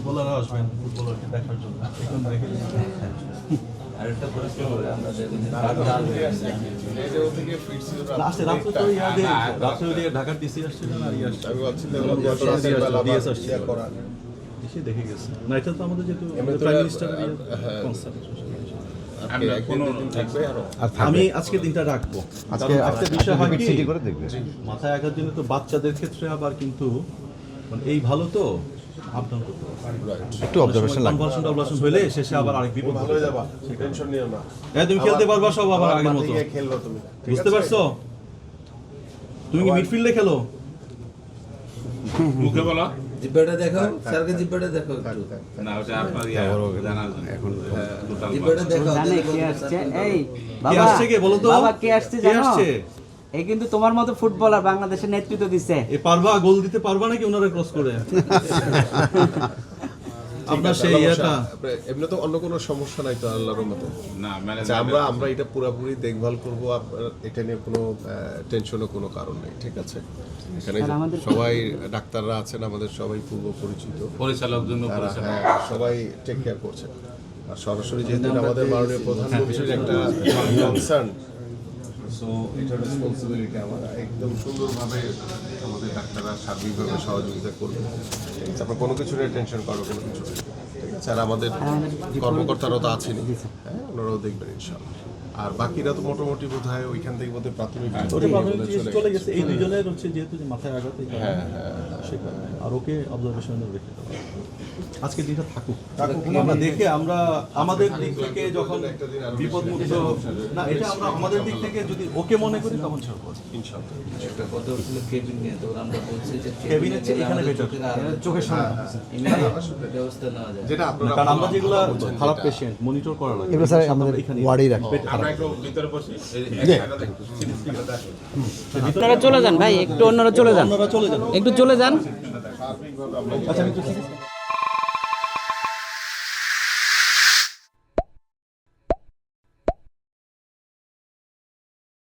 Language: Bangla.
ফুটবলাররা আসবেন ফুটবলারকে দেখার জন্য এখন দেখে আরেকটা প্রশ্ন আমরা লাস্টে রাত্রে তো রাত্রে ওই ঢাকার টিসি আসছে না আর আসছে এসে দেখে গেছে না এটা তো আমাদের যেহেতু প্রাইম মিনিস্টারের কনসার্ট আমি আজকে দিনটা রাখবো আজকে একটা বিষয় হয় কি করে দেখবে মাথায় আঘাত জন্য তো বাচ্চাদের ক্ষেত্রে আবার কিন্তু মানে এই ভালো তো আপডাউন করতে একটু অবজারভেশন লাগবে কনভালশন হলে শেষে আবার আরেক বিপদ ভালো হয়ে যাবা টেনশন নিও না তুমি খেলতে পারবা সব আবার আগের মতো খেলবা তুমি বুঝতে পারছো তুমি কি মিডফিল্ডে খেলো মুখে বলো জিব্বাটা দেখো স্যারকে জিব্বাটা দেখো একটু না ওটা আপনার জানার জন্য এখন জিব্বাটা দেখো জানে কে আসছে এই কে বাবা আসছে কে বলো তো বাবা কে আসছে কে জানো আসছে এই কিন্তু তোমার মতো ফুটবলার বাংলাদেশের নেতৃত্ব দিচ্ছে এ পারবা গোল দিতে পারবা নাকি ওনারা ক্রস করে আপনার সেই ইয়েটা এমনি তো অন্য কোনো সমস্যা নাই তো আল্লাহর রহমতে না আচ্ছা আমরা এটা পুরোপুরি দেখভাল করব আপনার এটা নিয়ে কোনো টেনশনও কোনো কারণ নেই ঠিক আছে এখানে সবাই ডাক্তাররা আছেন আমাদের সবাই পূর্ব পরিচিত পরিচালক জন্য তারা, সবাই টেক কেয়ার করছে আর সরাসরি যেহেতু এটা আমাদের মাননীয় প্রধানমন্ত্রীর একটা কনসার্ন সো এটা রেসপন্সিবিলিটি আমার একদম সুন্দরভাবে আমাদের ডাক্তাররা সার্বিকভাবে সহযোগিতা করবে ঠিক আছে আপনার কোনো কিছু নিয়ে টেনশন করার কোনো কিছু নেই ঠিক আছে আর আমাদের কর্মকর্তারাও তো আছেনই হ্যাঁ ওনারাও দেখবেন ইনশাআল্লাহ আর বাকিরা তো মোটামুটি বোধ হয় ওইখান থেকে বোধ হয় প্রাথমিক চলে গেছে এই দুজনের হচ্ছে যেহেতু যে মাথায় আঘাত সে কারণে আর ওকে অবজারভেশনে রেখে দেবো আজকে দিনটা থাকুক আমরা দেখে আমরা আমাদের দিক থেকে যখন বিপদ মুক্ত না এটা আমরা আমাদের দিক থেকে যদি ওকে মনে করি তখন ছাড়বো ইনশাআল্লাহ একটা কথা হচ্ছিল কেবিন নিয়ে তো আমরা বলছি যে কেবিনের চেয়ে এখানে বেটার চোখের সামনে ব্যবস্থা নেওয়া যায় যেটা আপনারা কারণ আমরা যেগুলো খারাপ পেশেন্ট মনিটর করা লাগে এগুলো স্যার আমাদের ওয়ার্ডেই রাখবে আমরা একটু ভিতরে বসি আপনারা চলে যান ভাই একটু অন্যরা চলে যান ওনারা চলে যান একটু চলে যান আচ্ছা আমি একটু